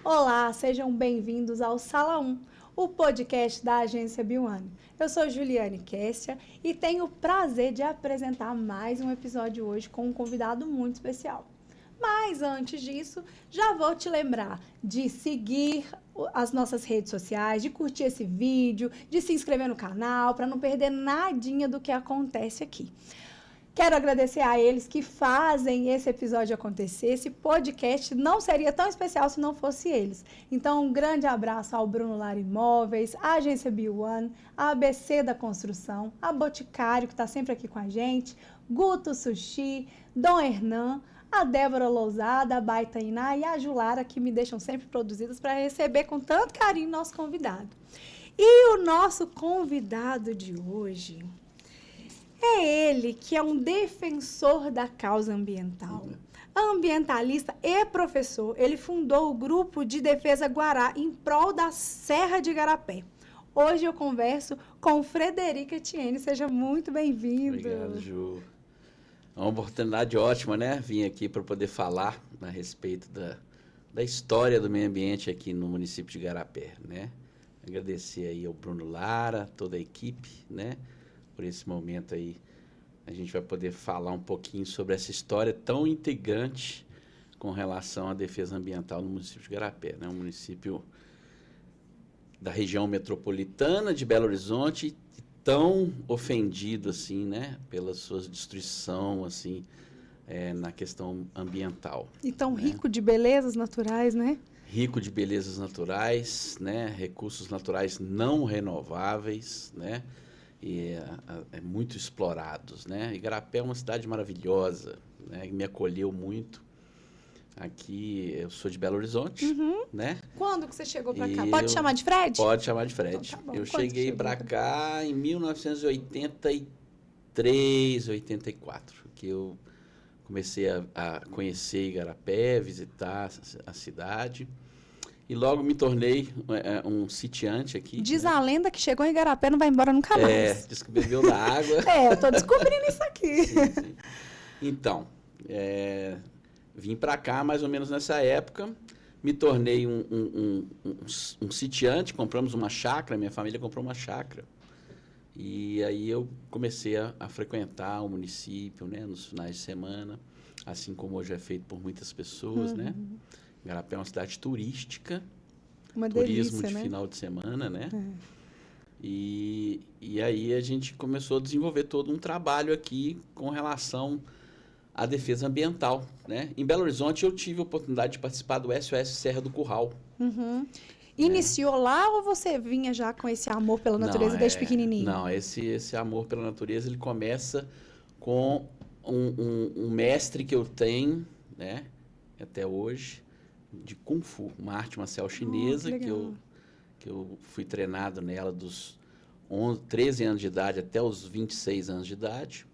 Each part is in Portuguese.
Olá, sejam bem-vindos ao Sala 1, o podcast da agência B1. Eu sou Juliane Kessia e tenho o prazer de apresentar mais um episódio hoje com um convidado muito especial. Mas antes disso, já vou te lembrar de seguir as nossas redes sociais, de curtir esse vídeo, de se inscrever no canal para não perder nadinha do que acontece aqui. Quero agradecer a eles que fazem esse episódio acontecer. Esse podcast não seria tão especial se não fosse eles. Então, um grande abraço ao Bruno Lara Imóveis, à agência B1, a ABC da Construção, a Boticário, que está sempre aqui com a gente, Guto Sushi, Dom Hernan, a Débora Lousada, a Baitainá e a Julara, que me deixam sempre produzidas para receber com tanto carinho nosso convidado. E o nosso convidado de hoje é ele que é um defensor da causa ambiental, ambientalista e professor. Ele fundou o grupo de defesa Guará em prol da Serra de Igarapé. Hoje eu converso com Frederico Etienne. Seja muito bem-vindo. Obrigado, Ju. É uma oportunidade ótima, né? Vim aqui para poder falar a respeito da história do meio ambiente aqui no município de Igarapé, né? Agradecer aí ao Bruno Lara, toda a equipe, né? Por esse momento aí, a gente vai poder falar um pouquinho sobre essa história tão intrigante com relação à defesa ambiental no município de Igarapé, né? Um município da região metropolitana de Belo Horizonte, tão ofendido assim, né? Pela sua destruição, assim, na questão ambiental. E tão rico de belezas naturais, né? Rico de belezas naturais, né? Recursos naturais não renováveis, né? E muito explorados, né? Igarapé é uma cidade maravilhosa, né? Me acolheu muito. Aqui, eu sou de Belo Horizonte, né? Quando que você chegou para cá? Pode chamar de Fred? Pode chamar de Fred. Então, tá bom. Eu Quando cheguei para cá em 1983, 84, que eu comecei a conhecer Igarapé, visitar a cidade. E logo me tornei um sitiante aqui. Diz né? a lenda que chegou em Igarapé e não vai embora nunca mais. Diz que bebeu da água. Eu tô descobrindo isso aqui. Sim. Então, vim para cá mais ou menos nessa época, me tornei um sitiante, compramos uma chácara, minha família comprou uma chácara. E aí eu comecei a frequentar o município, né, nos finais de semana, assim como hoje é feito por muitas pessoas, né? Igarapé é uma cidade turística, Uma turismo delícia, de né? final de semana, né? E aí a gente começou a desenvolver todo um trabalho aqui com relação à defesa ambiental, né? Em Belo Horizonte eu tive a oportunidade de participar do SOS Serra do Curral. Iniciou lá ou você vinha já com esse amor pela natureza desde pequenininho? Não, esse amor pela natureza ele começa com um mestre que eu tenho, né? Até hoje, de Kung Fu, uma arte marcial chinesa que eu fui treinado nela dos 13 anos de idade até os 26 anos de idade.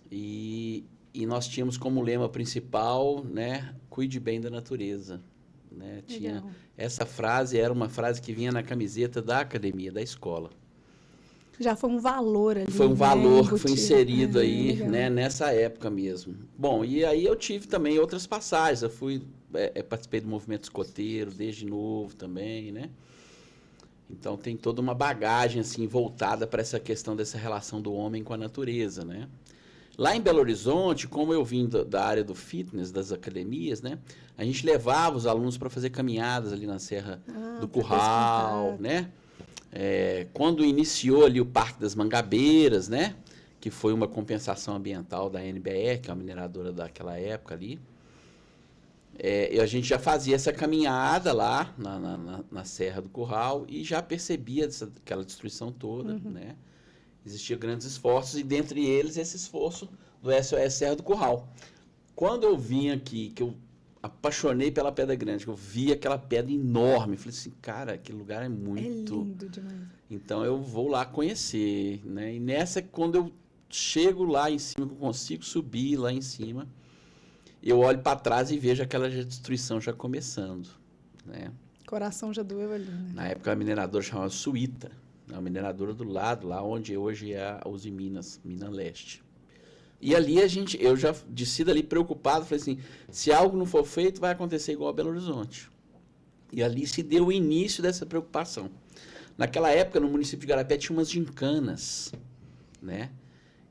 E nós tínhamos como lema principal, né, cuide bem da natureza. Né? Tinha, essa frase era uma frase que vinha na camiseta da academia, da escola. Já foi um valor ali. Foi um valor que foi embutido. inserido aí, Legal. né, nessa época mesmo. Bom, e aí eu tive também outras passagens. Eu fui, participei do movimento escoteiro desde novo também, né? Então tem toda uma bagagem assim voltada para essa questão dessa relação do homem com a natureza, né? Lá em Belo Horizonte, como eu vim da área do fitness, das academias, né? A gente levava os alunos para fazer caminhadas ali na Serra do Curral, né? Quando iniciou ali o Parque das Mangabeiras, né? Que foi uma compensação ambiental da NBR, que é uma mineradora daquela época ali. A gente já fazia essa caminhada lá na Serra do Curral e já percebia aquela destruição toda, né? Existiam grandes esforços e dentre eles esse esforço do SOS Serra do Curral. Quando eu vim aqui, que eu apaixonei pela Pedra Grande, que eu vi aquela pedra enorme, falei assim, cara, aquele lugar é muito... É lindo demais. Então eu vou lá conhecer, né? E nessa, quando eu chego lá em cima, que eu consigo subir lá em cima, eu olho para trás e vejo aquela destruição já começando, né? Coração já doeu ali, né? Na época a mineradora chamava Suíta, a mineradora do lado, lá onde hoje é a Uzi Minas Leste. E ali eu já desci dali preocupado, falei assim, se algo não for feito, vai acontecer igual a Belo Horizonte. E ali se deu o início dessa preocupação. Naquela época, no município de Igarapé, tinha umas gincanas, né?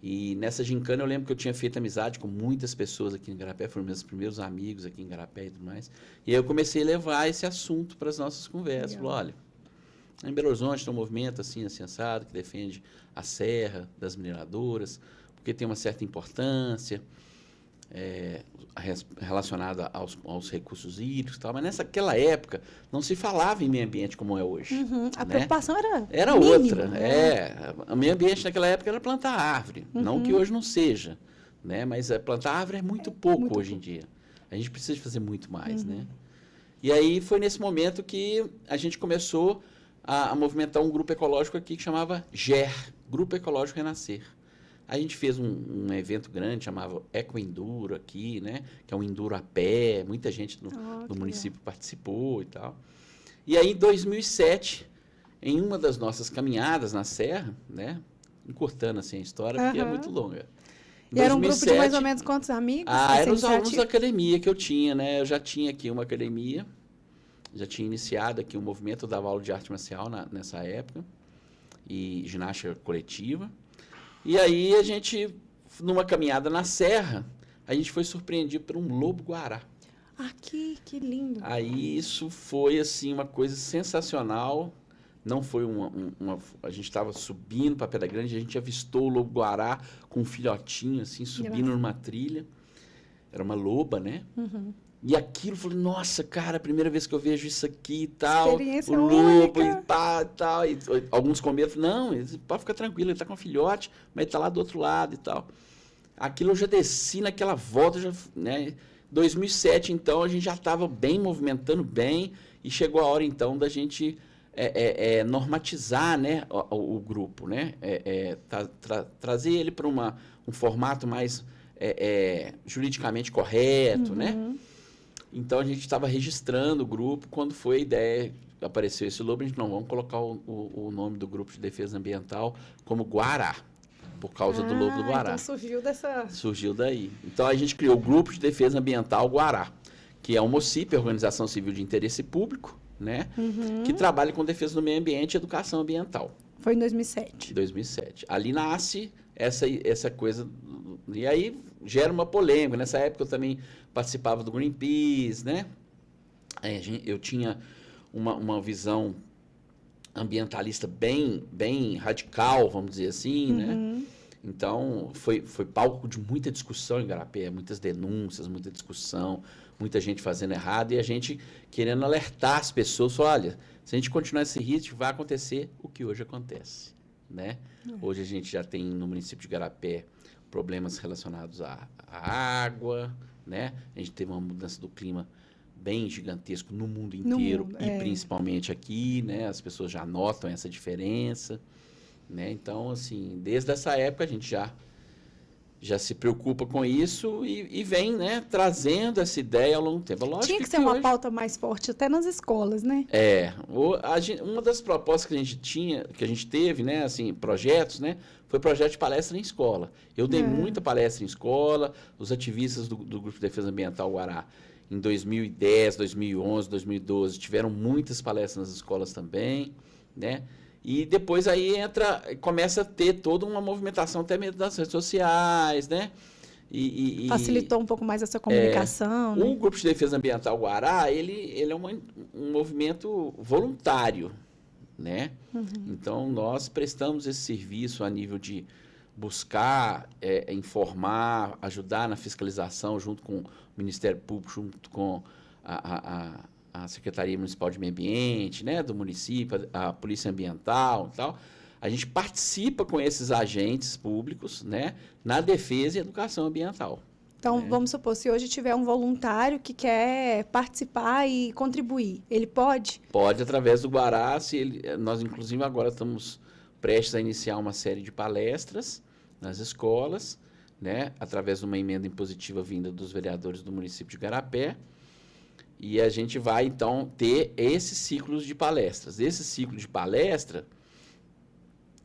E nessa gincana eu lembro que eu tinha feito amizade com muitas pessoas aqui em Igarapé, foram meus primeiros amigos aqui em Igarapé e tudo mais. E aí eu comecei a levar esse assunto para as nossas conversas. Falei, olha, em Belo Horizonte tem um movimento assim, assado, que defende a serra das mineradoras, porque tem uma certa importância relacionada aos recursos hídricos e tal, mas naquela época não se falava em meio ambiente como é hoje. A preocupação era mínima, outra. O meio ambiente naquela época era plantar árvore, não que hoje não seja, né? Mas plantar árvore é muito pouco hoje em dia. A gente precisa de fazer muito mais, né? E aí foi nesse momento que a gente começou a movimentar um grupo ecológico aqui que chamava GER, Grupo Ecológico Renascer. A gente fez um evento grande, chamava Ecoenduro aqui, né? Que é um enduro a pé, muita gente do município participou e tal. E aí, em 2007, em uma das nossas caminhadas na serra, né? Encurtando assim a história, porque é muito longa. E era um grupo de mais ou menos quantos amigos? Eram os alunos da academia que eu tinha, né? Eu já tinha aqui uma academia, já tinha iniciado aqui um movimento, eu dava aula de arte marcial nessa época, e ginástica coletiva. E aí a gente, numa caminhada na serra, a gente foi surpreendido por um lobo-guará. Que lindo. Aí isso foi, assim, uma coisa sensacional. Não foi a gente estava subindo para Pedra Grande, a gente avistou o lobo-guará com um filhotinho, assim, subindo numa trilha. Era uma loba, né? E aquilo, eu falei, nossa, cara, a primeira vez que eu vejo isso aqui e tal. Experiência o lobo única. e pá, e tal. E alguns com medo, não, pode ficar tranquilo, ele tá com um filhote, mas ele tá lá do outro lado e tal. Aquilo eu já desci naquela volta, né? 2007, então, a gente já estava bem, movimentando bem, e chegou a hora, então, da gente normatizar, né, o grupo, né? Trazer ele para um formato mais juridicamente correto, né? Então, a gente estava registrando o grupo. Quando foi a ideia, apareceu esse lobo, a gente, não, vamos colocar o nome do grupo de defesa ambiental como Guará, por causa do lobo do Guará. Então surgiu daí. Então, a gente criou o Grupo de Defesa Ambiental Guará, que é uma OCIP, Organização Civil de Interesse Público, né? Que trabalha com defesa do meio ambiente e educação ambiental. Foi em 2007. 2007. Ali nasce essa coisa, e aí gera uma polêmica. Nessa época eu também participava do Greenpeace, né? Eu tinha uma visão ambientalista bem radical, vamos dizer assim, né? Então, foi palco de muita discussão em Igarapé, muitas denúncias, muita discussão, muita gente fazendo errado, e a gente querendo alertar as pessoas, olha, se a gente continuar esse ritmo, vai acontecer o que hoje acontece, né? Hoje a gente já tem no município de Igarapé problemas relacionados à água, né? A gente teve uma mudança do clima bem gigantesco no mundo inteiro e principalmente aqui, né? As pessoas já notam essa diferença, né? Então, assim, desde essa época a gente já se preocupa com isso e vem, né, trazendo essa ideia ao longo do tempo. Lógico tinha que ser uma pauta mais forte até nas escolas, né? Uma das propostas que a gente teve, né, assim, projetos, né, foi projeto de palestra em escola. Eu dei muita palestra em escola, os ativistas do Grupo de Defesa Ambiental Guará, em 2010, 2011, 2012, tiveram muitas palestras nas escolas também, né? E depois aí começa a ter toda uma movimentação até mesmo das redes sociais, né? Facilitou um pouco mais essa comunicação, né? O Grupo de Defesa Ambiental Guará, ele é um movimento voluntário, né? Então, nós prestamos esse serviço a nível de buscar informar, ajudar na fiscalização junto com o Ministério Público, junto com a Secretaria Municipal de Meio Ambiente, né, do município, a Polícia Ambiental e tal. A gente participa com esses agentes públicos, né, na defesa e educação ambiental. Então, vamos supor, se hoje tiver um voluntário que quer participar e contribuir, ele pode? Pode, através do Guará. Nós, inclusive, agora estamos prestes a iniciar uma série de palestras nas escolas, né, através de uma emenda impositiva vinda dos vereadores do município de Igarapé. E a gente vai, então, ter esses ciclos de palestras. Esse ciclo de palestra,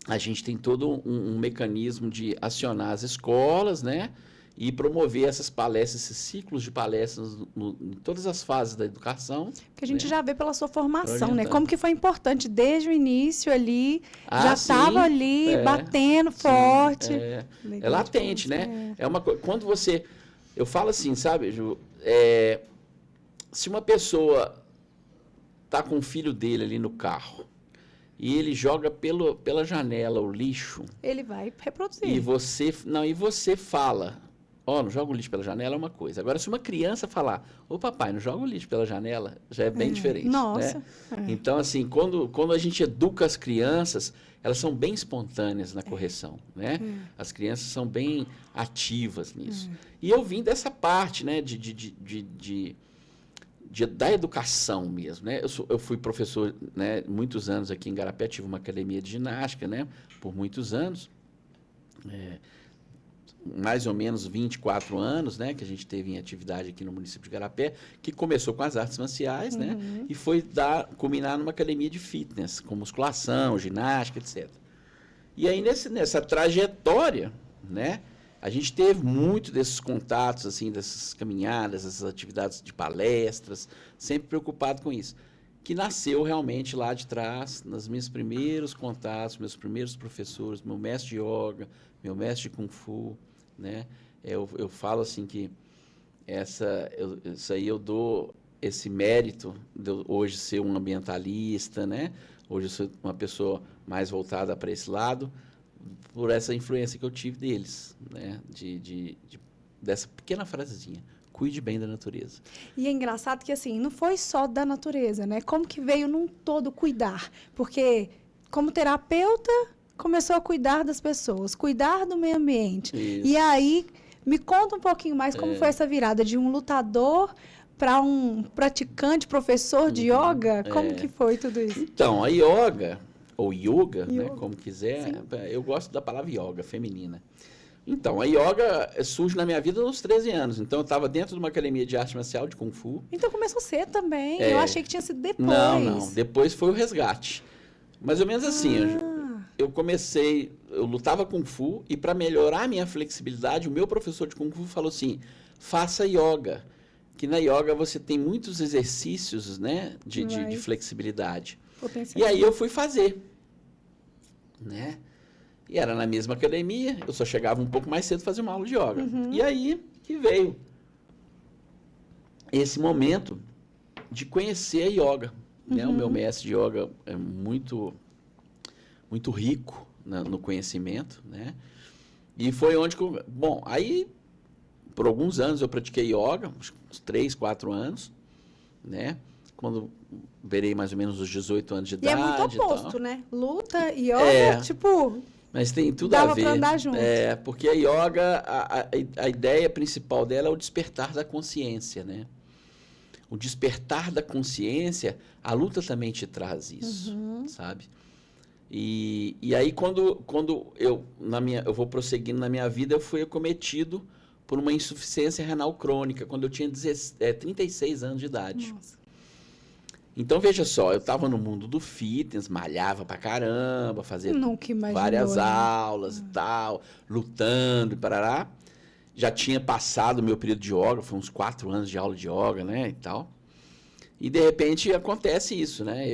a gente tem todo um mecanismo de acionar as escolas, né? e promover essas palestras, esses ciclos de palestras em todas as fases da educação. Que a gente né? já vê pela sua formação, né? Orientando. Como que foi importante desde o início ali, já sim, estava ali batendo forte. É Legal latente, demais, né? É uma coisa. Quando você. Eu falo assim, sabe, Ju? Se uma pessoa tá com o filho dele ali no carro e ele joga pela janela o lixo. Ele vai reproduzir. E você fala. Não joga o lixo pela janela é uma coisa. Agora, se uma criança falar, ô papai, não joga o lixo pela janela, já é bem diferente. Nossa. Né? Então, assim, quando a gente educa as crianças, elas são bem espontâneas na correção, né? As crianças são bem ativas nisso. E eu vim dessa parte, né, da educação mesmo, né? Eu fui professor, né, muitos anos aqui em Igarapé, tive uma academia de ginástica, né, por muitos anos. Mais ou menos 24 anos, né, que a gente teve em atividade aqui no município de Igarapé, que começou com as artes marciais, né, e foi culminar numa academia de fitness, com musculação, ginástica, etc. E aí, nessa trajetória, né, a gente teve muito desses contatos, assim, dessas caminhadas, essas atividades de palestras, sempre preocupado com isso, que nasceu realmente lá de trás, nos meus primeiros contatos, meus primeiros professores, meu mestre de yoga, meu mestre de Kung Fu, né? Eu falo assim que isso aí eu dou esse mérito de eu hoje ser um ambientalista, né? Hoje eu sou uma pessoa mais voltada para esse lado, por essa influência que eu tive deles, né? Dessa pequena frasezinha, cuide bem da natureza. E é engraçado que, assim, não foi só da natureza, né? Como que veio num todo cuidar? Porque, como terapeuta, começou a cuidar das pessoas, cuidar do meio ambiente. Isso. E aí, me conta um pouquinho mais como foi essa virada de um lutador para um praticante, professor de yoga. Como que foi tudo isso? Então, a yoga, ou yoga, né, como quiser, eu gosto da palavra yoga, feminina. Então, a yoga surge na minha vida aos 13 anos. Então, eu estava dentro de uma academia de arte marcial, de Kung Fu. Então, começou cedo também. Eu achei que tinha sido depois. Não. Depois foi o resgate. Mais ou menos assim, eu lutava Kung Fu e para melhorar a minha flexibilidade, o meu professor de Kung Fu falou assim, faça yoga, que na yoga você tem muitos exercícios, né, de flexibilidade. E aí eu fui fazer, né? E era na mesma academia, eu só chegava um pouco mais cedo fazer uma aula de yoga. E aí que veio esse momento de conhecer a yoga, né? O meu mestre de yoga é muito rico no conhecimento, né? E foi onde aí por alguns anos eu pratiquei yoga, uns 3, 4 anos, né? Quando virei mais ou menos os 18 anos de idade. E é muito oposto, né? Luta e yoga, tipo... Mas tem tudo a ver. Dava para andar junto. Porque a yoga, a ideia principal dela é o despertar da consciência, né? O despertar da consciência, a luta também te traz isso, sabe? E aí, quando eu vou prosseguindo na minha vida, eu fui acometido por uma insuficiência renal crônica, quando eu tinha 36 anos de idade. Nossa. Então, veja só, eu estava no mundo do fitness, malhava pra caramba, fazia várias aulas e tal, lutando e parará. Já tinha passado o meu período de yoga, foi uns 4 anos de aula de yoga, né, e tal. E, de repente, acontece isso, né?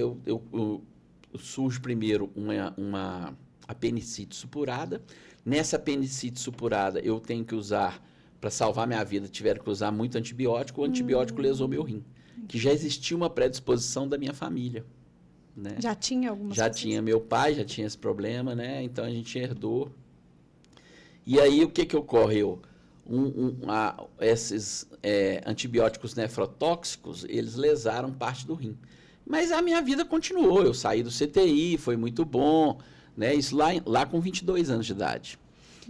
Surge primeiro uma apendicite supurada. Nessa apendicite supurada, eu tenho que usar, para salvar minha vida, tiveram que usar muito antibiótico. O antibiótico lesou meu rim, que já existia uma predisposição da minha família, né? Já tinha algumas Já tinha meu pai, já tinha esse problema, né? Então, a gente herdou. E aí, o que ocorreu? Esses antibióticos nefrotóxicos, eles lesaram parte do rim. Mas a minha vida continuou, eu saí do CTI, foi muito bom, né? Isso lá com 22 anos de idade.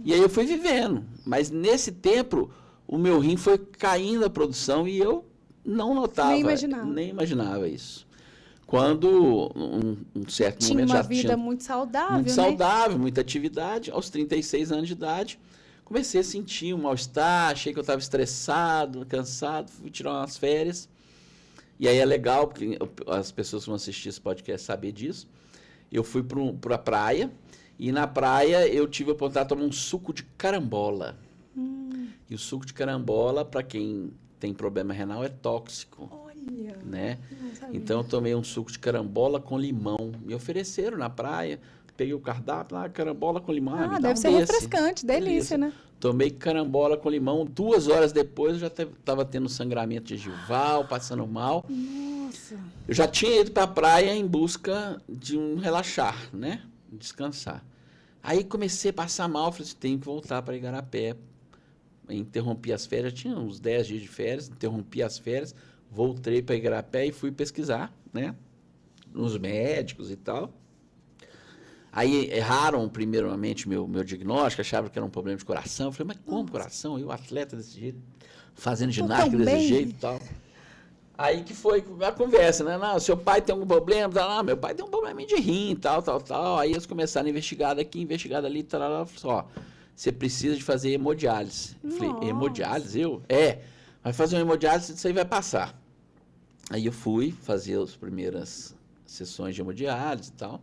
E aí eu fui vivendo, mas nesse tempo o meu rim foi caindo a produção e eu não notava, nem imaginava isso. Quando um certo momento já tinha uma vida muito saudável, muito saudável, muita atividade, aos 36 anos de idade, comecei a sentir um mal-estar, achei que eu estava estressado, cansado, fui tirar umas férias. E aí é legal, porque as pessoas que vão assistir esse podcast saber disso. Eu fui para a praia, e na praia eu tive a oportunidade de tomar um suco de carambola. E E o suco de carambola, para quem tem problema renal, é tóxico. Olha, Né? não sabia. Então eu tomei um suco de carambola com limão. Me ofereceram na praia. Peguei o cardápio lá, carambola com limão. Me dá Deve um ser desse. refrescante, delícia, né? Tomei carambola com limão. 2 horas depois eu já estava tendo sangramento gengival, passando mal. Nossa. Eu já tinha ido para a praia em busca de um relaxar, né? Descansar. Aí comecei a passar mal, falei assim, tenho que voltar para Igarapé. Interrompi as férias, tinha uns 10 dias de férias, interrompi as férias, voltei para Igarapé e fui pesquisar, né? Nos médicos e tal. Aí erraram primeiramente meu diagnóstico, achavam que era um problema de coração. Eu falei, mas como coração? Eu, atleta desse jeito, fazendo ginástica desse jeito e tal. Aí que foi a conversa, né? Não, seu pai tem algum problema? Não, meu pai tem um probleminha de rim, tal. Aí eles começaram a investigar daqui, investigar dali, tal. Só, você precisa de fazer hemodiálise. Eu falei, hemodiálise? Eu? Vai fazer uma hemodiálise, isso aí vai passar. Aí eu fui fazer as primeiras sessões de hemodiálise e tal.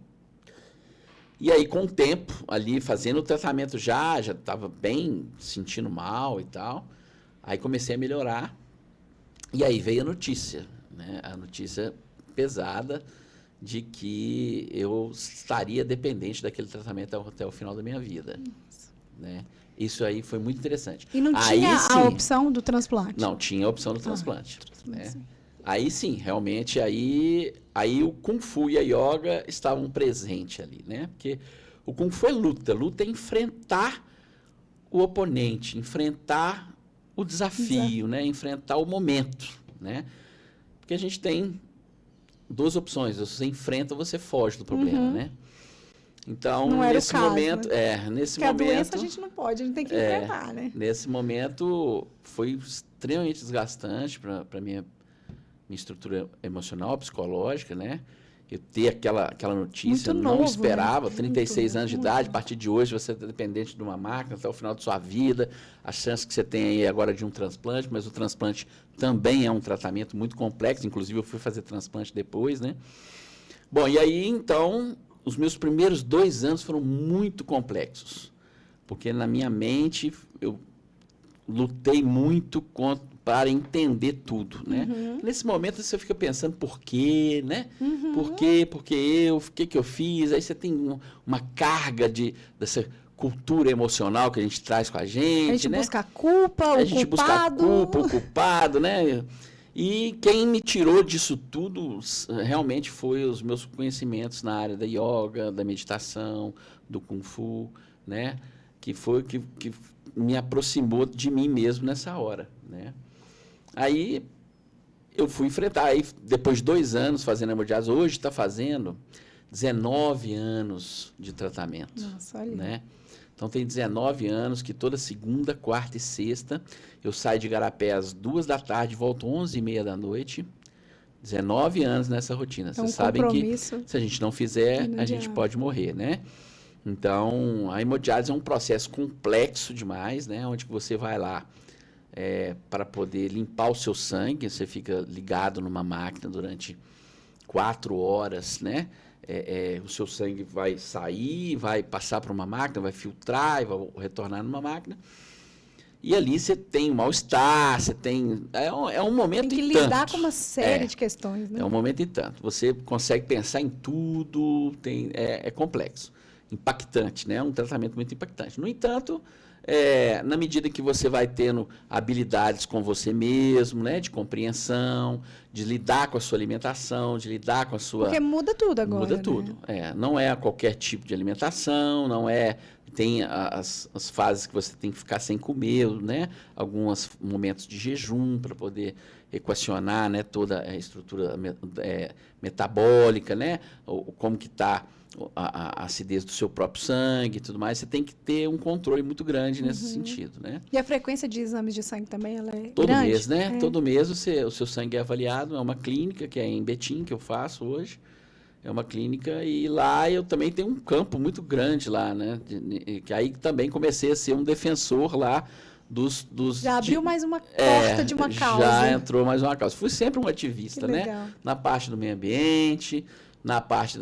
E aí, com o tempo, ali, fazendo o tratamento já estava bem, sentindo mal e tal. Aí comecei a melhorar. E aí veio a notícia, né? A notícia pesada de que eu estaria dependente daquele tratamento até o final da minha vida. Né? Isso aí foi muito interessante. E não aí, tinha sim, a opção do transplante? Não, tinha a opção do transplante. Né? Aí sim, realmente, aí o Kung Fu e a Yoga estavam presentes ali, né? Porque o Kung Fu é luta. Luta é enfrentar o oponente, enfrentar o desafio, né? Enfrentar o momento, né? Porque a gente tem 2 opções. Você enfrenta ou você foge do problema, né? Então, não era nesse o caso, momento... né? nesse Porque momento... a doença a gente não pode, a gente tem que enfrentar, né? Nesse momento, foi extremamente desgastante para minha estrutura emocional, psicológica, né? Eu ter aquela notícia, Muito não novo, esperava, né? 36 anos de idade, novo. a partir de hoje você é dependente de uma máquina até o final de sua vida, a chance que você tem aí agora de um transplante, mas o transplante também é um tratamento muito complexo, inclusive eu fui fazer transplante depois, né? Bom, e aí então, os meus primeiros 2 anos foram muito complexos, porque na minha mente eu lutei muito para entender tudo, né? Nesse momento você fica pensando por quê, né? Por quê? Porque o que eu fiz? Aí você tem uma carga dessa cultura emocional que a gente traz com a gente, né? Busca a culpa, a gente busca a culpa, o culpado, né? E quem me tirou disso tudo realmente foi os meus conhecimentos na área da yoga, da meditação, do Kung Fu, né? Que foi que me aproximou de mim mesmo nessa hora, né? Aí eu fui enfrentar, aí depois de 2 anos fazendo hemodiálise, hoje está fazendo 19 anos de tratamento. Nossa, olha. Né? Então tem 19 anos que toda segunda, quarta e sexta eu saio de Igarapé às 2 da tarde, volto 11h30 da noite. 19 anos nessa rotina. Vocês sabem que se a gente não fizer, a gente pode morrer, né? Então, a hemodiálise é um processo complexo demais, né? Onde você vai lá para poder limpar o seu sangue, você fica ligado numa máquina durante 4 horas, né? O seu sangue vai sair, vai passar para uma máquina, vai filtrar e vai retornar numa máquina. E ali você tem um mal-estar, você tem... É um momento e tanto. Tem que lidar com uma série de questões, né? É um momento e tanto. Você consegue pensar em tudo, é complexo. Impactante, né? É um tratamento muito impactante. No entanto, na medida que você vai tendo habilidades com você mesmo, né? De compreensão, de lidar com a sua alimentação, de lidar com a sua... Porque muda tudo agora, Muda tudo, Não é qualquer tipo de alimentação, não é... Tem as fases que você tem que ficar sem comer, né? Alguns momentos de jejum para poder equacionar, né? Toda a estrutura metabólica, né? Como que está a acidez do seu próprio sangue e tudo mais. Você tem que ter um controle muito grande nesse sentido, né? E a frequência de exames de sangue também, ela é Todo grande? mês, né? Todo mês o seu sangue é avaliado. É uma clínica que é em Betim, que eu faço hoje. É uma clínica e lá eu também tenho um campo muito grande lá, né? Que aí também comecei a ser um defensor lá dos já abriu mais uma porta de uma causa. Já entrou mais uma causa. Fui sempre um ativista, né? Na parte do meio ambiente, na parte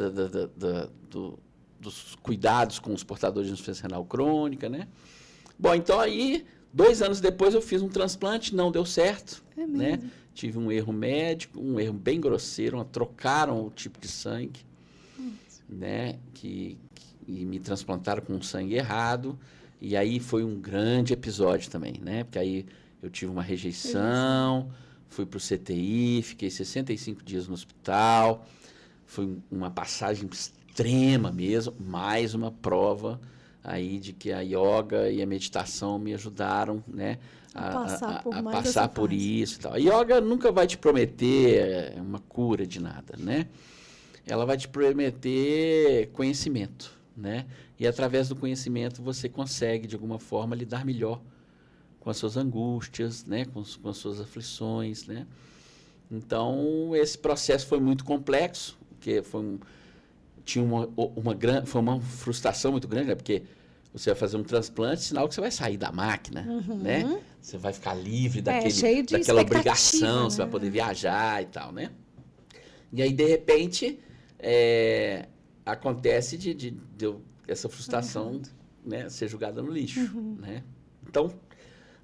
dos cuidados com os portadores de insuficiência renal crônica, né? Bom, então aí 2 anos depois eu fiz um transplante, não deu certo, É né? mesmo? Tive um erro médico, um erro bem grosseiro, trocaram o tipo de sangue, né? E me transplantaram com sangue errado. E aí foi um grande episódio também, né? Porque aí eu tive uma rejeição, fui para o CTI, fiquei 65 dias no hospital. Foi uma passagem extrema mesmo, mais uma prova aí de que a yoga e a meditação me ajudaram, né? A passar por isso e tal. A yoga nunca vai te prometer uma cura de nada, né? Ela vai te prometer conhecimento, né? E através do conhecimento você consegue, de alguma forma, lidar melhor com as suas angústias, né? Com as suas aflições, né? Então, esse processo foi muito complexo, porque foi uma frustração muito grande, né? Porque você vai fazer um transplante, sinal que você vai sair da máquina, né? Você vai ficar livre daquela obrigação, né? Você vai poder viajar e tal, né? E aí, de repente, acontece de essa frustração, né, ser jogada no lixo, né? Então,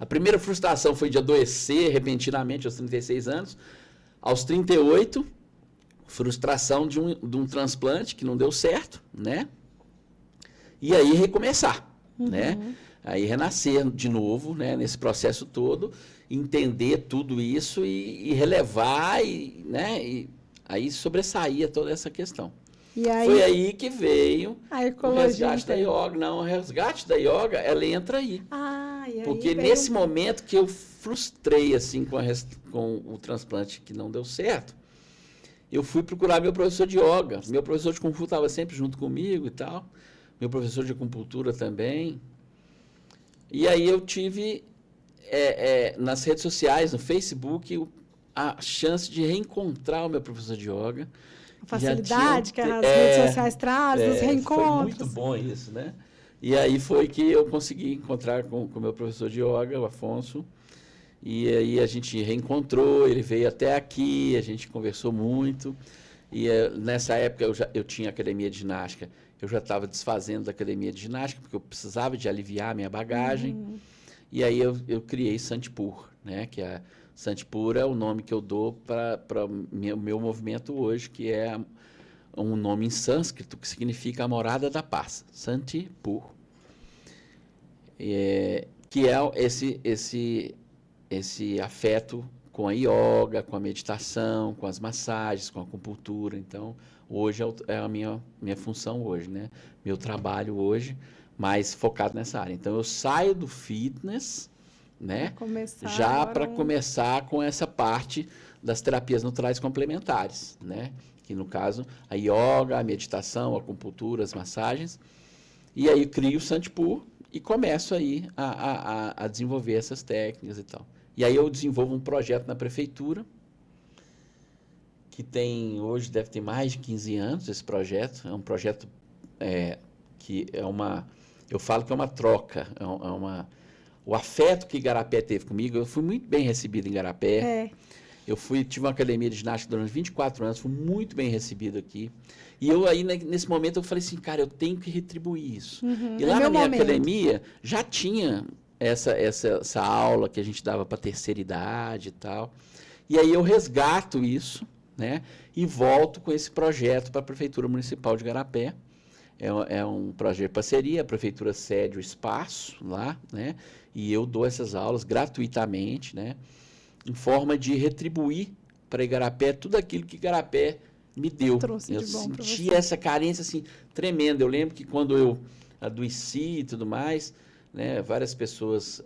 a primeira frustração foi de adoecer repentinamente aos 36 anos. Aos 38, frustração de um transplante que não deu certo, né? E aí recomeçar, né? Aí renascer de novo, né? Nesse processo todo, entender tudo isso e relevar, né? E aí sobressaía toda essa questão. E aí, foi aí que veio o resgate da yoga. Não, o resgate da yoga, ela entra aí. E aí porque nesse momento que eu frustrei assim com o transplante que não deu certo, eu fui procurar meu professor de yoga. Meu professor de Kung Fu estava sempre junto comigo e tal. Meu professor de acupuntura também. E aí eu tive, nas redes sociais, no Facebook, a chance de reencontrar o meu professor de yoga. A facilidade que as redes sociais trazem, os reencontros. Foi muito bom isso, né? E aí foi que eu consegui encontrar com o meu professor de yoga, o Afonso. E aí a gente reencontrou, ele veio até aqui, a gente conversou muito. E nessa época eu tinha academia de ginástica, eu já estava desfazendo da academia de ginástica, porque eu precisava de aliviar a minha bagagem. E aí eu criei Santipur, né? Que Santipur é o nome que eu dou para o meu movimento hoje, que é um nome em sânscrito que significa a morada da paz, Santipur. Que é esse afeto com a yoga, com a meditação, com as massagens, com a acupuntura. Então, hoje é a minha função hoje, né? Meu trabalho hoje, mais focado nessa área. Então, eu saio do fitness, né? Já para começar com essa parte das terapias naturais complementares, né? Que no caso, a yoga, a meditação, a acupuntura, as massagens. E aí crio o Santipur e começo aí a desenvolver essas técnicas e tal. E aí eu desenvolvo um projeto na prefeitura, que hoje deve ter mais de 15 anos esse projeto. É um projeto que eu falo que é uma troca, o afeto que Igarapé teve comigo. Eu fui muito bem recebido em Igarapé. Eu tive uma academia de ginástica durante 24 anos, fui muito bem recebido aqui. E eu aí, nesse momento, eu falei assim, cara, eu tenho que retribuir isso. E lá na minha academia, já tinha essa aula que a gente dava para terceira idade e tal. E aí eu resgato isso, né? E volto com esse projeto para a Prefeitura Municipal de Igarapé. É um projeto de parceria, a Prefeitura cede o espaço lá, né? E eu dou essas aulas gratuitamente, né? Em forma de retribuir para Igarapé tudo aquilo que Igarapé me deu. Eu senti essa carência assim, tremenda. Eu lembro que quando eu adoeci e tudo mais, né, várias pessoas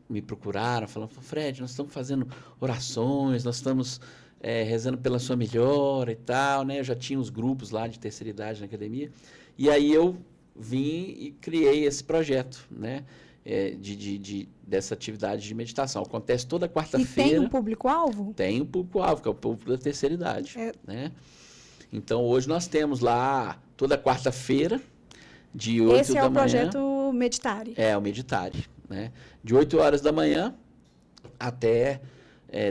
me procuraram, falando, Fred, nós estamos fazendo orações, nós estamos rezando pela sua melhora e tal, né? Eu já tinha os grupos lá de terceira idade na academia. E aí eu vim e criei esse projeto, né? Dessa atividade de meditação. Acontece toda quarta-feira. E tem um público-alvo? Tem um público-alvo, que é o público da terceira idade. Né? Então, hoje nós temos lá, toda quarta-feira, de 8 da manhã... Esse é o projeto Meditare. O Meditare. Né? De 8 horas da manhã até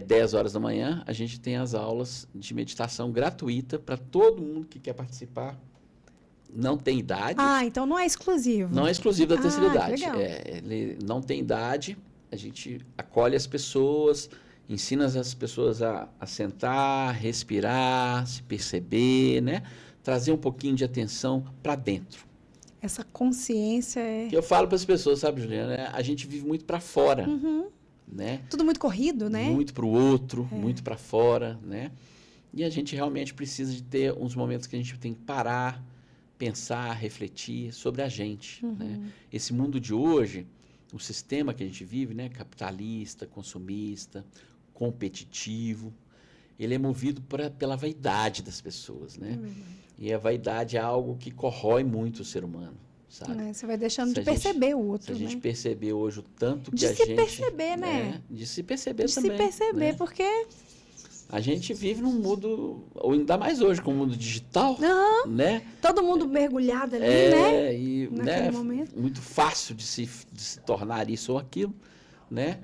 10 horas da manhã, a gente tem as aulas de meditação gratuita para todo mundo que quer participar. Não tem idade. Então não é exclusivo. Não é exclusivo da terceira idade. Legal. Ele não tem idade. a gente acolhe as pessoas, ensina as pessoas a sentar, respirar, se perceber, né? Trazer um pouquinho de atenção para dentro. Essa consciência é... Eu falo para as pessoas, sabe, Juliana, a gente vive muito para fora, né? Tudo muito corrido, né? Muito para o outro, muito para fora, né? E a gente realmente precisa de ter uns momentos que a gente tem que parar, pensar, refletir sobre a gente, né? Esse mundo de hoje, o sistema que a gente vive, né? Capitalista, consumista, competitivo, ele é movido pela vaidade das pessoas, né? E a vaidade é algo que corrói muito o ser humano, sabe? Você vai deixando de perceber o outro, né? Se a gente perceber hoje o tanto que de a gente... De se perceber, né? De se perceber de também. De se perceber, né? Porque... A gente vive num mundo, ou ainda mais hoje, com o mundo digital, né? Todo mundo mergulhado ali, né? E, naquele momento. Muito fácil de se tornar isso ou aquilo, né?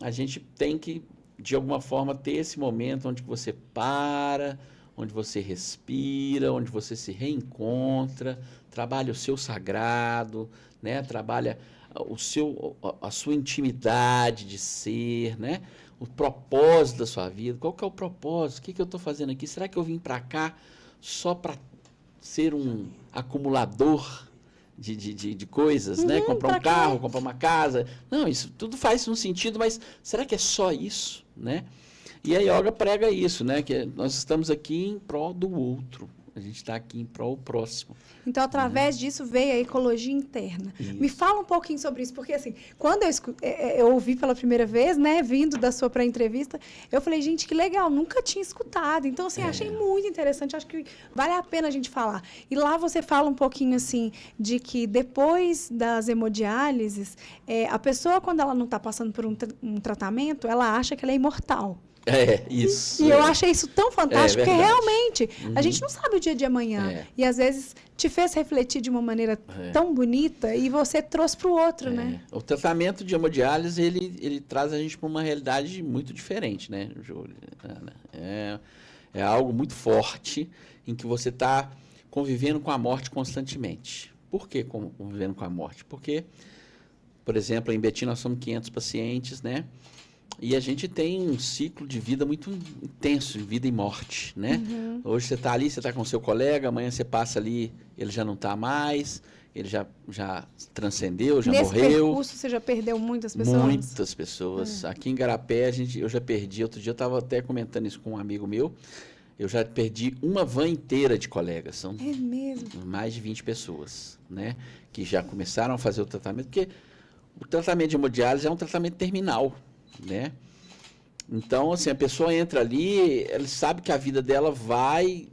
A gente tem que, de alguma forma, ter esse momento onde você para, onde você respira, onde você se reencontra, trabalha o seu sagrado, né? Trabalha a sua intimidade de ser, né? O propósito da sua vida. Qual que é o propósito? O que eu estou fazendo aqui? Será que eu vim para cá só para ser um acumulador de coisas, né? Comprar um carro, comprar uma casa? Não, isso tudo faz um sentido, mas será que é só isso, né? E a yoga prega isso, né? Que nós estamos aqui em prol do outro. A gente está aqui em prol do próximo. Então, através disso, veio a ecologia interna. Isso. Me fala um pouquinho sobre isso, porque assim, quando eu ouvi pela primeira vez, né, vindo da sua pré-entrevista, eu falei, gente, que legal, nunca tinha escutado. Então, assim, achei muito interessante, acho que vale a pena a gente falar. E lá você fala um pouquinho, assim, de que depois das hemodiálises, a pessoa, quando ela não está passando por um tratamento, ela acha que ela é imortal. Isso. E eu achei isso tão fantástico, porque realmente a gente não sabe o dia de amanhã. E às vezes te fez refletir de uma maneira tão bonita e você trouxe para o outro, né? O tratamento de hemodiálise, ele traz a gente para uma realidade muito diferente, né, Júlia? É algo muito forte em que você está convivendo com a morte constantemente. Por que convivendo com a morte? Porque, por exemplo, em Betim nós somos 500 pacientes, né? E a gente tem um ciclo de vida muito intenso, de vida e morte, né? Hoje você está ali, você está com o seu colega, amanhã você passa ali, ele já não está mais, ele já transcendeu, já morreu. Nesse percurso você já perdeu muitas pessoas? Muitas pessoas. Aqui em Igarapé, eu já perdi, outro dia eu estava até comentando isso com um amigo meu, eu já perdi uma van inteira de colegas, são mais de 20 pessoas, né? Que já começaram a fazer o tratamento, porque o tratamento de hemodiálise é um tratamento terminal, né? Então, assim, a pessoa entra ali, ela sabe que a vida dela vai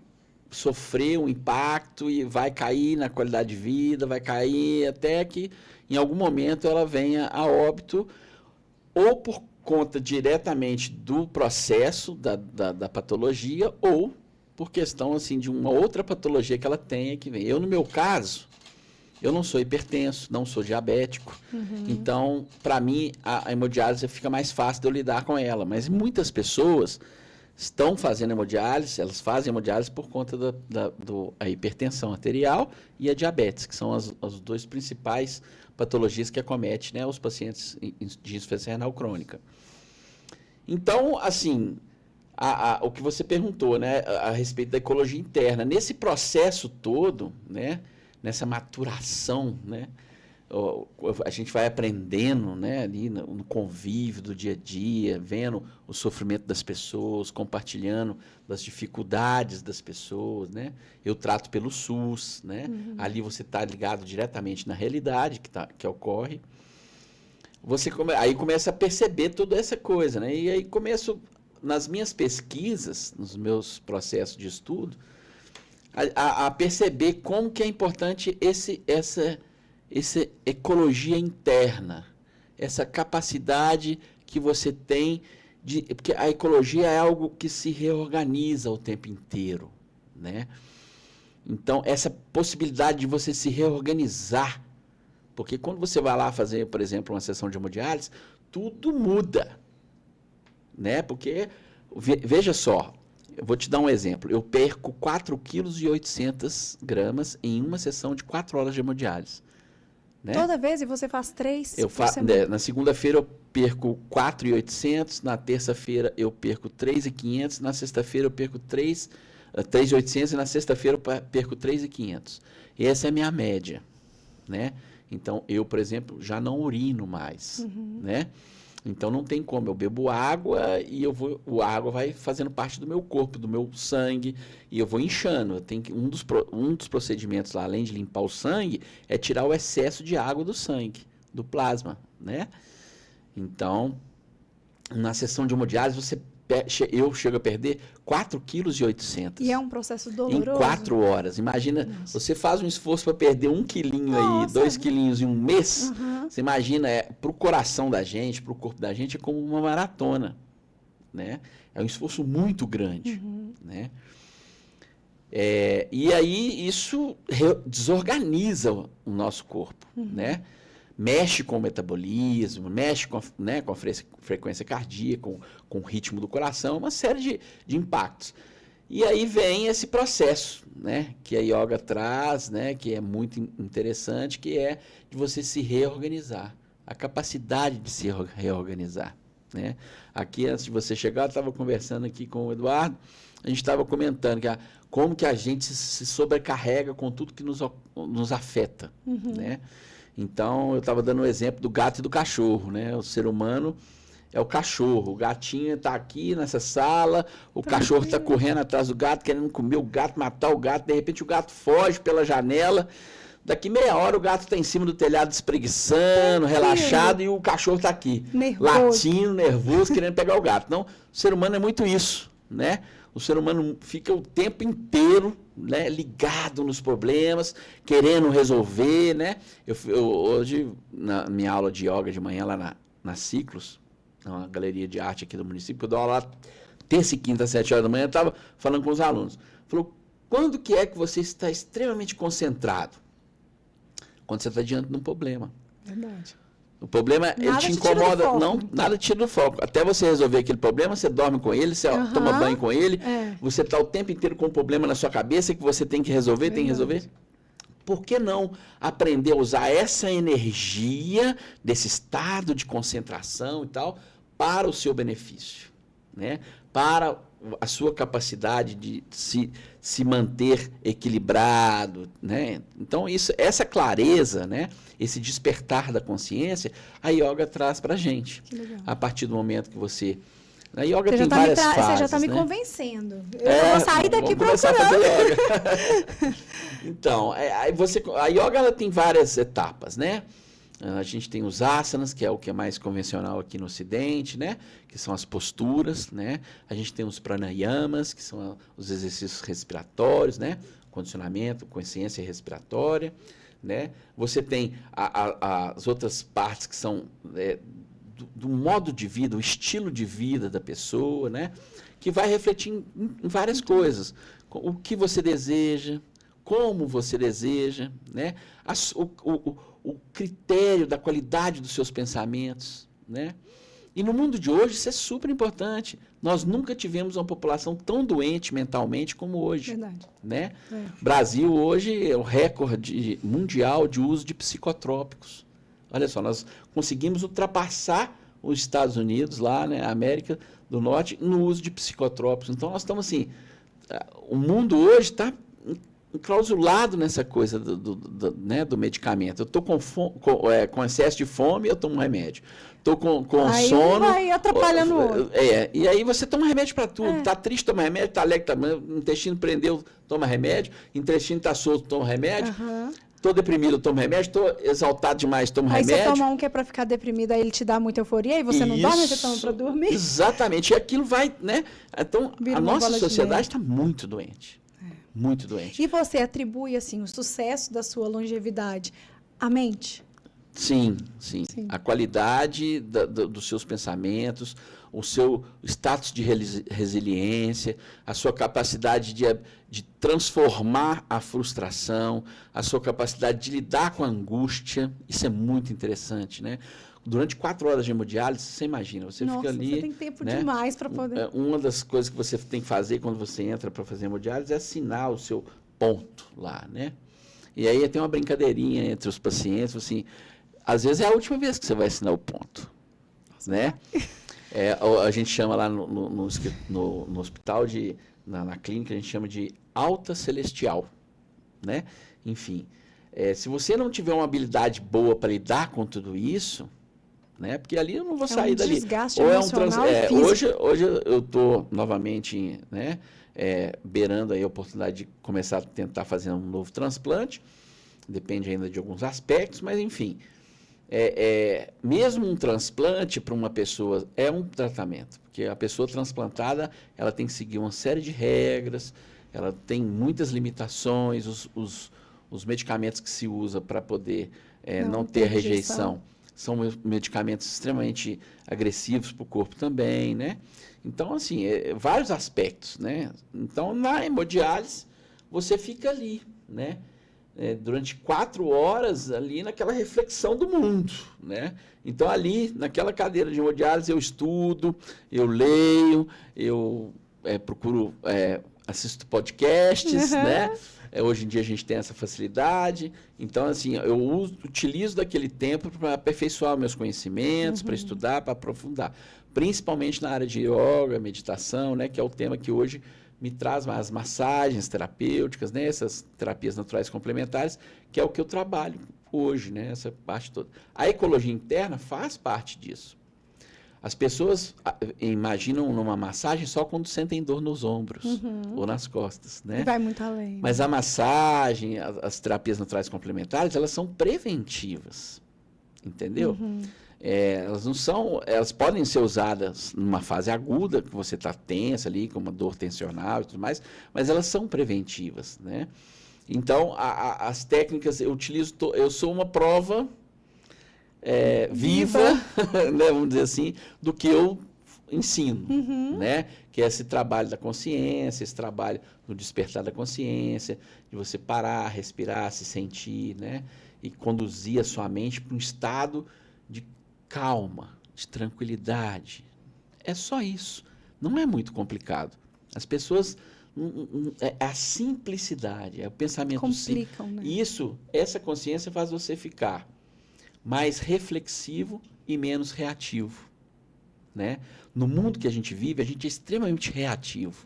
sofrer um impacto e vai cair na qualidade de vida, vai cair até que em algum momento ela venha a óbito, ou por conta diretamente do processo da patologia, ou por questão, assim, de uma outra patologia que ela tenha que vem. Eu, no meu caso, eu não sou hipertenso, não sou diabético. Então, para mim, a hemodiálise fica mais fácil de eu lidar com ela. Mas muitas pessoas estão fazendo hemodiálise, elas fazem hemodiálise por conta da hipertensão arterial e a diabetes, que são as duas principais patologias que acometem, né, os pacientes de insuficiência renal crônica. Então, assim, o que você perguntou, né, a respeito da ecologia interna, nesse processo todo, né, nessa maturação, né? A gente vai aprendendo, né, ali no convívio do dia a dia, vendo o sofrimento das pessoas, compartilhando das dificuldades das pessoas, né? Eu trato pelo SUS, né? Ali você está ligado diretamente na realidade que ocorre. Aí começa a perceber toda essa coisa, né? E aí começo, nas minhas pesquisas, nos meus processos de estudo, a perceber como que é importante essa ecologia interna, essa capacidade que você tem porque a ecologia é algo que se reorganiza o tempo inteiro, né? Então, essa possibilidade de você se reorganizar, porque quando você vai lá fazer, por exemplo, uma sessão de hemodiálise, tudo muda, né? Porque, veja só, eu vou te dar um exemplo. Eu perco 4,8 kg em uma sessão de 4 horas de hemodiálise. Né? Toda vez? E você faz 3 na segunda-feira eu perco 4.800, na terça-feira eu perco 3.500, na sexta-feira eu perco 3.800 e na sexta-feira eu perco 3.500. E essa é a minha média, né? Então, eu, por exemplo, já não urino mais, né? Então, não tem como. Eu bebo água e a água vai fazendo parte do meu corpo, do meu sangue, e eu vou inchando. Um dos procedimentos lá, além de limpar o sangue, é tirar o excesso de água do sangue, do plasma, né? Então, na sessão de hemodiálise, eu chego a perder 4,8 kg. E é um processo doloroso? Em 4 horas. Imagina, você faz um esforço para perder 1 quilinho aí, 2 quilinhos em um mês. Você imagina, para o coração da gente, para o corpo da gente, é como uma maratona, né? É um esforço muito grande, né? E aí isso desorganiza o nosso corpo, né? Mexe com o metabolismo, mexe com a frequência cardíaca, com o ritmo do coração, uma série de impactos. E aí vem esse processo, né, que a yoga traz, né, que é muito interessante, que é de você se reorganizar, a capacidade de se reorganizar, né? Aqui, antes de você chegar, eu estava conversando aqui com o Eduardo, a gente estava comentando como que a gente se sobrecarrega com tudo que nos afeta, né? Então, eu estava dando o exemplo do gato e do cachorro, né? O ser humano é o cachorro. O gatinho está aqui nessa sala, o cachorro está correndo atrás do gato, querendo comer o gato, matar o gato. De repente, o gato foge pela janela. Daqui meia hora, o gato está em cima do telhado espreguiçando, relaxado, e o cachorro está aqui, latindo, nervoso, querendo pegar o gato. Então, o ser humano é muito isso, né? O ser humano fica o tempo inteiro, né, ligado nos problemas, querendo resolver, né? Hoje, na minha aula de yoga de manhã, lá na Ciclos, uma galeria de arte aqui do município, eu dou aula lá terça e quinta, às 7 horas da manhã, eu estava falando com os alunos. Falou, quando que é que você está extremamente concentrado? Quando você está diante de um problema. Verdade. O problema, ele te incomoda, nada te tira do foco. Até você resolver aquele problema, você dorme com ele, você toma banho com ele, você está o tempo inteiro com um problema na sua cabeça que você tem que resolver, tem que resolver. Por que não aprender a usar essa energia, desse estado de concentração e tal, para o seu benefício, né? Para a sua capacidade de se manter equilibrado, né? Então, essa clareza, né? Esse despertar da consciência, a yoga traz para a gente. A partir do momento que você... A yoga tem várias fases, você já está me convencendo. Eu vou sair daqui procurando. Então, a yoga ela tem várias etapas, né? A gente tem os asanas, que é o que é mais convencional aqui no Ocidente, né? Que são as posturas, né? A gente tem os pranayamas, que são os exercícios respiratórios, né? Condicionamento, consciência respiratória, né? Você tem as outras partes que são do modo de vida, o estilo de vida da pessoa, né? Que vai refletir em várias coisas. O que você deseja, como você deseja, né? O critério da qualidade dos seus pensamentos, né? E no mundo de hoje isso é super importante. Nós nunca tivemos uma população tão doente mentalmente como hoje. Verdade. Né? Brasil hoje é o recorde mundial de uso de psicotrópicos. Olha só, nós conseguimos ultrapassar os Estados Unidos, lá, né, a América do Norte, no uso de psicotrópicos. Então, nós estamos assim, o mundo hoje está enclausulado nessa coisa né, do medicamento. Eu estou com excesso de fome, eu tomo um remédio. Estou com sono. Vai atrapalhando o outro. E aí você toma remédio para tudo. Está triste, toma remédio. Está alegre, o intestino prendeu, toma remédio. O intestino está solto, toma remédio. Estou deprimido, tomo remédio. Estou exaltado demais, tomo remédio. Aí você toma um que é para ficar deprimido, aí ele te dá muita euforia e você não dorme, você toma para dormir. Exatamente. E aquilo vai, né? Então, a nossa sociedade está muito doente. Muito doente. E você atribui, assim, o sucesso da sua longevidade à mente? Sim. A qualidade dos seus pensamentos, o seu status de resiliência, a sua capacidade de transformar a frustração, a sua capacidade de lidar com a angústia. Isso é muito interessante, né? Durante 4 horas de hemodiálise, você imagina, você fica ali... Você tem tempo demais para poder... Uma das coisas que você tem que fazer quando você entra para fazer hemodiálise é assinar o seu ponto lá, né? E aí tem uma brincadeirinha entre os pacientes, assim, às vezes é a última vez que você vai assinar o ponto. né? A gente chama lá no hospital, na clínica, a gente chama de alta celestial, né? Enfim, se você não tiver uma habilidade boa para lidar com tudo isso, né? Porque ali eu não vou sair dali. Desgaste emocional e físico. Hoje eu estou novamente, né, beirando aí a oportunidade de começar a tentar fazer um novo transplante. Depende ainda de alguns aspectos, mas enfim. Mesmo um transplante para uma pessoa é um tratamento, porque a pessoa transplantada ela tem que seguir uma série de regras, ela tem muitas limitações, os medicamentos que se usa para poder não ter rejeição são medicamentos extremamente agressivos para o corpo também, né? Então, assim, vários aspectos, né? Então, na hemodiálise, você fica ali, né? Durante 4 horas ali naquela reflexão do mundo, né? Então, ali, naquela cadeira de hemodiálise, eu estudo, eu leio, eu procuro, assisto podcasts, né? Hoje em dia a gente tem essa facilidade. Então, assim, eu utilizo daquele tempo para aperfeiçoar meus conhecimentos, para estudar, para aprofundar. Principalmente na área de yoga, meditação, né? Que é o tema que hoje me traz as massagens terapêuticas, né? Essas terapias naturais complementares, que é o que eu trabalho hoje, né? Essa parte toda. A ecologia interna faz parte disso. As pessoas imaginam numa massagem só quando sentem dor nos ombros ou nas costas, né? Vai muito além. Mas a massagem, as terapias naturais complementares, elas são preventivas, entendeu? Elas não são, elas podem ser usadas numa fase aguda, que você está tensa ali, com uma dor tensional e tudo mais, mas elas são preventivas, né? Então, as técnicas, eu sou uma prova viva, né, vamos dizer assim, do que eu ensino, né? Que é esse trabalho da consciência, esse trabalho do despertar da consciência, de você parar, respirar, se sentir, né? E conduzir a sua mente para um estado de calma, de tranquilidade. É só isso. Não é muito complicado. As pessoas... É a simplicidade, é o pensamento complicam, né? Essa consciência faz você ficar mais reflexivo e menos reativo, né? No mundo que a gente vive, a gente é extremamente reativo.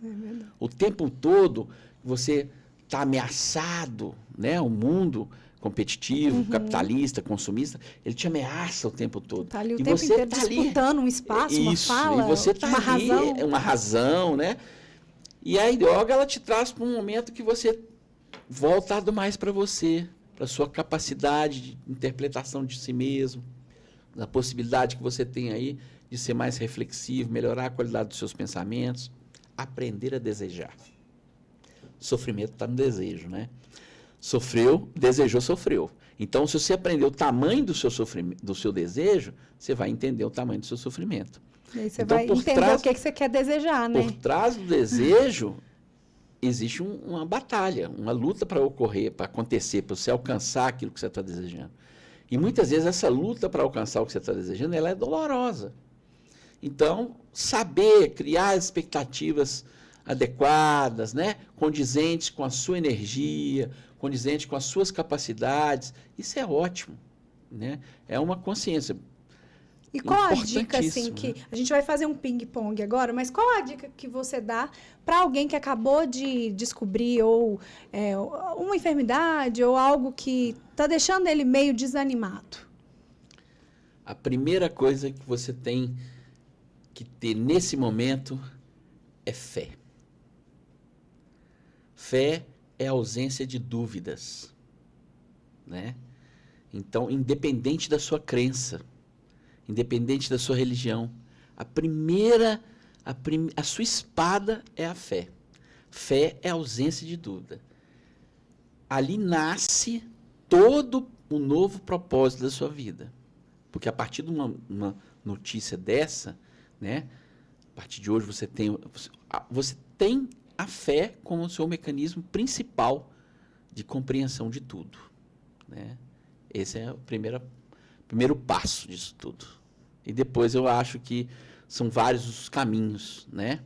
O tempo todo você está ameaçado, né? O mundo competitivo, capitalista, consumista, ele te ameaça o tempo todo. Tá ali o tempo inteiro disputando um espaço, uma fala, e você tá uma ali, razão. Uma razão, né? E a yoga, ela te traz para um momento que você voltado mais para você, para sua capacidade de interpretação de si mesmo, da possibilidade que você tem aí de ser mais reflexivo, melhorar a qualidade dos seus pensamentos, aprender a desejar. Sofrimento está no desejo, né? Sofreu, desejou, sofreu. Então, se você aprender o tamanho do seu sofrimento, do seu desejo, você vai entender o tamanho do seu sofrimento. E aí você vai entender o que você quer desejar, né? Por trás do desejo, existe uma batalha, uma luta para ocorrer, para acontecer, para você alcançar aquilo que você está desejando. E muitas vezes essa luta para alcançar o que você está desejando, ela é dolorosa. Então, saber criar expectativas adequadas, né? Condizentes com a sua energia, condizentes com as suas capacidades, isso é ótimo, né? É uma consciência. E qual a dica, assim, que... A gente vai fazer um ping-pong agora, mas qual a dica que você dá para alguém que acabou de descobrir ou uma enfermidade ou algo que está deixando ele meio desanimado? A primeira coisa que você tem que ter nesse momento é fé. Fé é a ausência de dúvidas, né? Então, independente da sua crença, independente da sua religião, a sua espada é a fé. Fé é a ausência de dúvida. Ali nasce todo o novo propósito da sua vida. Porque a partir de uma notícia dessa, né, a partir de hoje você tem a fé como o seu mecanismo principal de compreensão de tudo, né? Esse é o primeiro passo disso tudo. E depois eu acho que são vários os caminhos, né?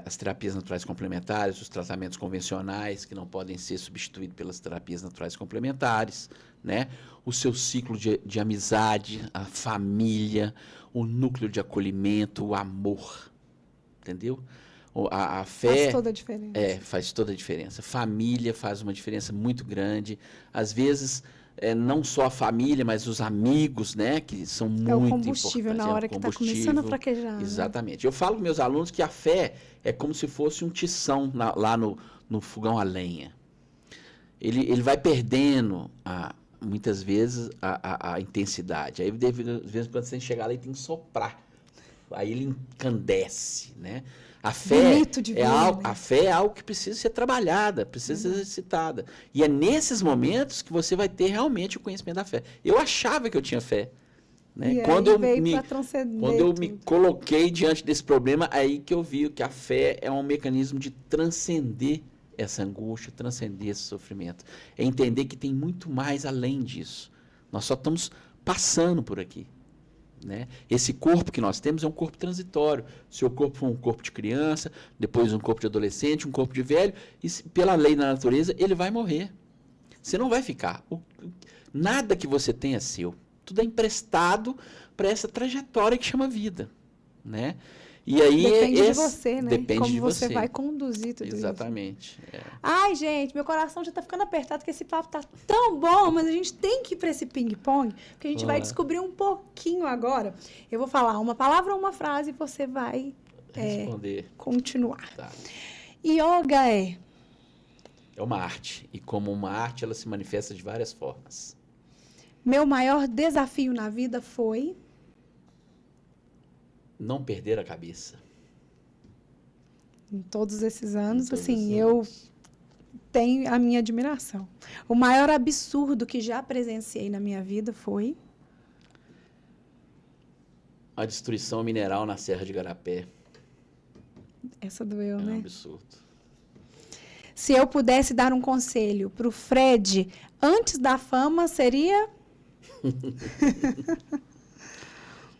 as terapias naturais complementares, os tratamentos convencionais, que não podem ser substituídos pelas terapias naturais complementares, né? O seu ciclo de amizade, a família, o núcleo de acolhimento, o amor, entendeu? A fé... Faz toda a diferença. Faz toda a diferença. Família faz uma diferença muito grande. Às vezes, não só a família, mas os amigos, né? Que são muito importantes. É o combustível na hora que está começando a fraquejar. Exatamente. Né? Eu falo com meus alunos que a fé é como se fosse um tição lá no fogão a lenha. Ele vai perdendo, muitas vezes, a intensidade. Aí, de vez em quando, você tem que chegar lá e tem que soprar. Aí ele encandece, né? A fé, a fé é algo que precisa ser trabalhada, precisa ser exercitada. E é nesses momentos que você vai ter realmente o conhecimento da fé. Eu achava que eu tinha fé. Né? E quando eu me tudo. coloquei diante desse problema, aí que eu vi que a fé é um mecanismo de transcender essa angústia, transcender esse sofrimento. É entender que tem muito mais além disso. Nós só estamos passando por aqui. Né? Esse corpo que nós temos é um corpo transitório. Seu corpo foi um corpo de criança, depois um corpo de adolescente, um corpo de velho, e pela lei da natureza ele vai morrer. Você não vai ficar. Nada que você tem é seu. Tudo é emprestado para essa trajetória que chama vida. Né? E aí depende de você, né? Depende como de você você vai conduzir tudo Exatamente. isso. Exatamente. Ai, gente, meu coração já tá ficando apertado, porque esse papo tá tão bom, mas a gente tem que ir para esse ping-pong, porque a gente vai descobrir um pouquinho agora. Eu vou falar uma palavra ou uma frase e você vai responder. Continuar. Tá. Yoga é uma arte. E como uma arte, ela se manifesta de várias formas. Meu maior desafio na vida foi... não perder a cabeça. Em todos esses anos, eu tenho a minha admiração. O maior absurdo que já presenciei na minha vida foi... a destruição mineral na Serra de Igarapé. Essa doeu, né? É um absurdo. Se eu pudesse dar um conselho para o Fred antes da fama, seria...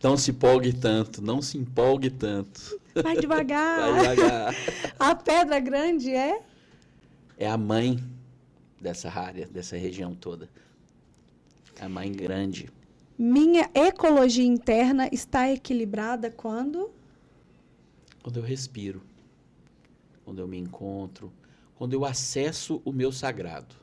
Não se empolgue tanto, não se empolgue tanto. Vai devagar. Vai devagar. A Pedra Grande é? É a mãe dessa área, dessa região toda. A mãe grande. Minha ecologia interna está equilibrada quando? Quando eu respiro. Quando eu me encontro. Quando eu acesso o meu sagrado.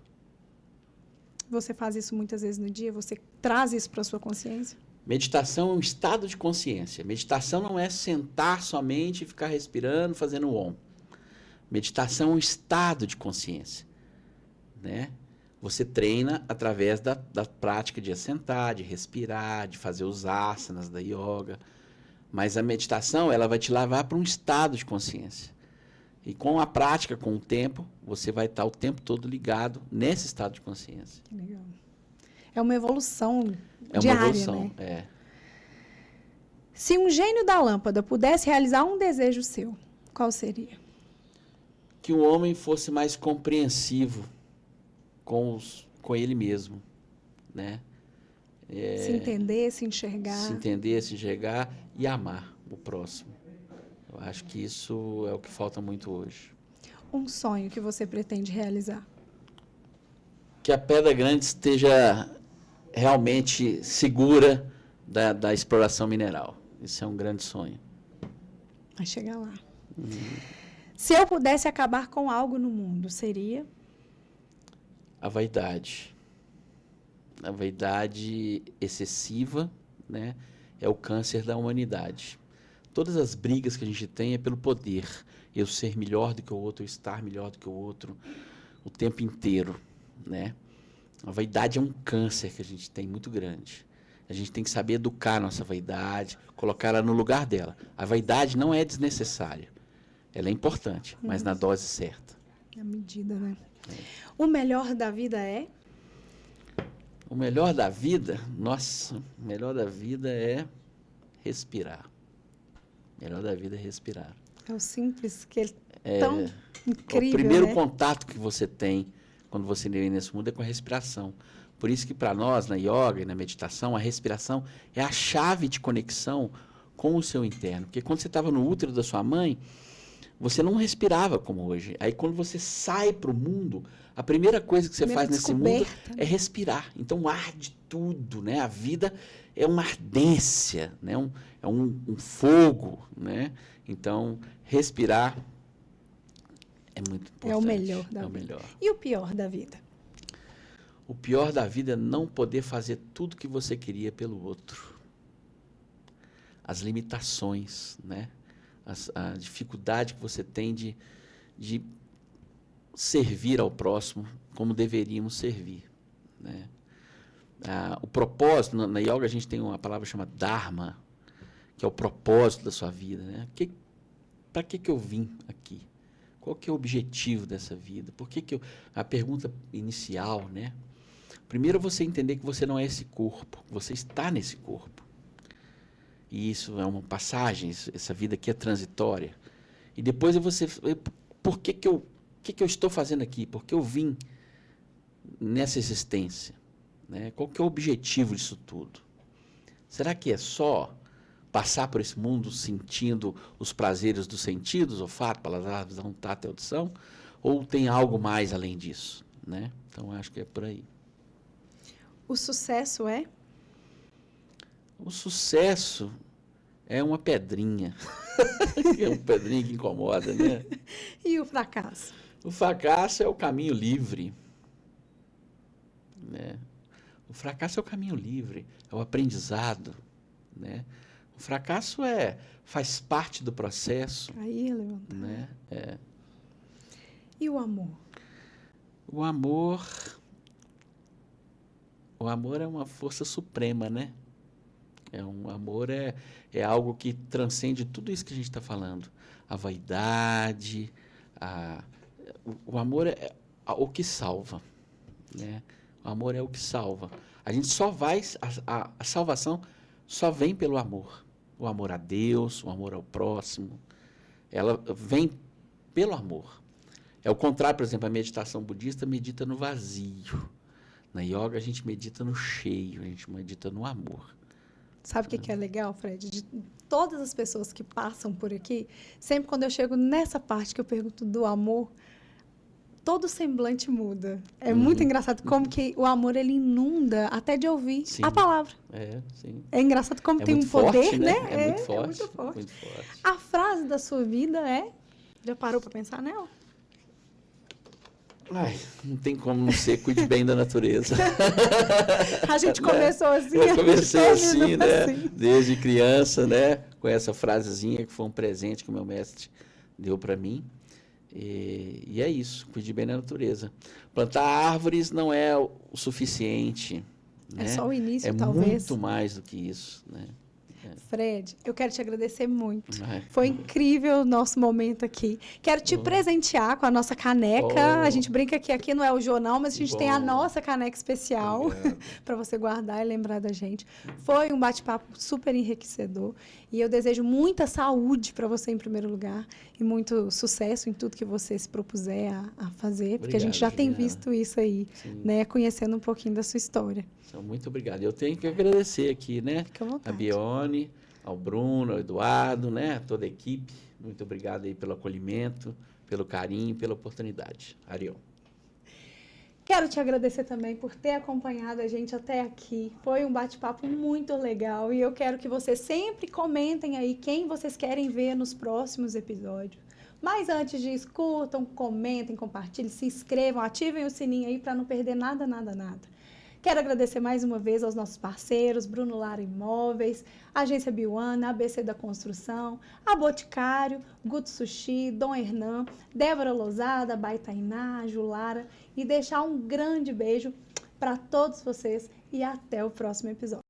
Você faz isso muitas vezes no dia? Você traz isso para a sua consciência? Meditação é um estado de consciência. Meditação não é sentar somente e ficar respirando, fazendo on. Meditação é um estado de consciência. Né? Você treina através da prática de assentar, de respirar, de fazer os asanas da yoga. Mas a meditação, ela vai te levar para um estado de consciência. E com a prática, com o tempo, você vai estar o tempo todo ligado nesse estado de consciência. Que legal. É uma evolução É diária, uma evolução, né? é. Se um gênio da lâmpada pudesse realizar um desejo seu, qual seria? Que o homem fosse mais compreensivo com ele mesmo, né? Se entender, se enxergar. Se entender, se enxergar e amar o próximo. Eu acho que isso é o que falta muito hoje. Um sonho que você pretende realizar? Que a Pedra Grande esteja realmente segura da exploração mineral. Isso é um grande sonho. Vai chegar lá. Se eu pudesse acabar com algo no mundo, seria? A vaidade. A vaidade excessiva, né, é o câncer da humanidade. Todas as brigas que a gente tem é pelo poder. Eu ser melhor do que o outro, eu estar melhor do que o outro, o tempo inteiro, né? A vaidade é um câncer que a gente tem muito grande. A gente tem que saber educar a nossa vaidade, colocar ela no lugar dela. A vaidade não é desnecessária. Ela é importante, mas na dose certa. Na medida, né? O melhor da vida é? O melhor da vida, nossa, o melhor da vida é respirar. O melhor da vida é respirar. É o simples, que é tão incrível, o primeiro né? contato que você tem quando você vem nesse mundo é com a respiração. Por isso que para nós, na yoga e na meditação, a respiração é a chave de conexão com o seu interno. Porque quando você estava no útero da sua mãe, você não respirava como hoje. Aí quando você sai para o mundo, a primeira coisa que você faz nesse mundo é respirar. Então arde tudo, né? A vida é uma ardência, né? É um fogo, né? Então respirar é muito importante. É o melhor da vida. Melhor. E o pior da vida? O pior da vida é não poder fazer tudo que você queria pelo outro. As limitações, né? A dificuldade que você tem de servir ao próximo como deveríamos servir, né? O propósito, na yoga a gente tem uma palavra chamada Dharma, que é o propósito da sua vida, né? Para que eu vim aqui? Qual que é o objetivo dessa vida? A pergunta inicial, né? Primeiro você entender que você não é esse corpo, você está nesse corpo. E isso é uma passagem, essa vida aqui é transitória. E depois por que eu estou fazendo aqui? Por que eu vim nessa existência? Né? Qual que é o objetivo disso tudo? Será que é só passar por esse mundo sentindo os prazeres dos sentidos, olfato, paladar, visão, tato e audição? Ou tem algo mais além disso? Né? Então, acho que é por aí. O sucesso é? O sucesso é uma pedrinha. É uma pedrinha que incomoda, né? E o fracasso? O fracasso é o caminho livre. Né? O fracasso é o caminho livre, é o aprendizado. Né? O fracasso faz parte do processo. Aí, levanta. Né? E o amor? O amor é uma força suprema, né? O amor é algo que transcende tudo isso que a gente está falando. A vaidade, o amor é o que salva. Né? O amor é o que salva. A gente só vai... A salvação só vem pelo amor. O amor a Deus, o amor ao próximo. Ela vem pelo amor. É o contrário, por exemplo, a meditação budista medita no vazio. Na yoga a gente medita no cheio, a gente medita no amor. Sabe o que é legal, Fred? De todas as pessoas que passam por aqui, sempre quando eu chego nessa parte que eu pergunto do amor, todo o semblante muda. É muito engraçado como que o amor, ele inunda até de ouvir a palavra. Sim. É engraçado como tem um forte, poder, né? É muito forte. Muito forte. Muito forte. A frase da sua vida é... Já parou para pensar nela? Ai, não tem como não ser, cuide bem da natureza. A gente começou assim. Eu comecei assim, né? Assim. Desde criança, né? Com essa frasezinha que foi um presente que o meu mestre deu para mim. E é isso, cuide bem da natureza. Plantar árvores não é o suficiente. É né? só o início, é talvez. É muito mais do que isso, né? Fred, eu quero te agradecer muito. Ai. Foi incrível o nosso momento aqui. Quero te presentear com a nossa caneca. A gente brinca que aqui não é o jornal, mas a gente tem a nossa caneca especial para você guardar e lembrar da gente. Foi um bate-papo super enriquecedor e eu desejo muita saúde para você em primeiro lugar e muito sucesso em tudo que você se propuser a fazer, porque a gente já tem visto isso aí, né? Conhecendo um pouquinho da sua história. Muito obrigado. Eu tenho que agradecer aqui, né? Fica à vontade. A Bione, ao Bruno, ao Eduardo, né? Toda a equipe. Muito obrigado aí pelo acolhimento, pelo carinho, pela oportunidade. Ariel. Quero te agradecer também por ter acompanhado a gente até aqui. Foi um bate-papo muito legal e eu quero que vocês sempre comentem aí quem vocês querem ver nos próximos episódios. Mas antes disso, curtam, comentem, compartilhem, se inscrevam, ativem o sininho aí para não perder nada. Quero agradecer mais uma vez aos nossos parceiros, Bruno Lara Imóveis, Agência Biuana, ABC da Construção, a Boticário, Guto Sushi, Dom Hernan, Débora Lousada, Baitainá, Julara e deixar um grande beijo para todos vocês e até o próximo episódio.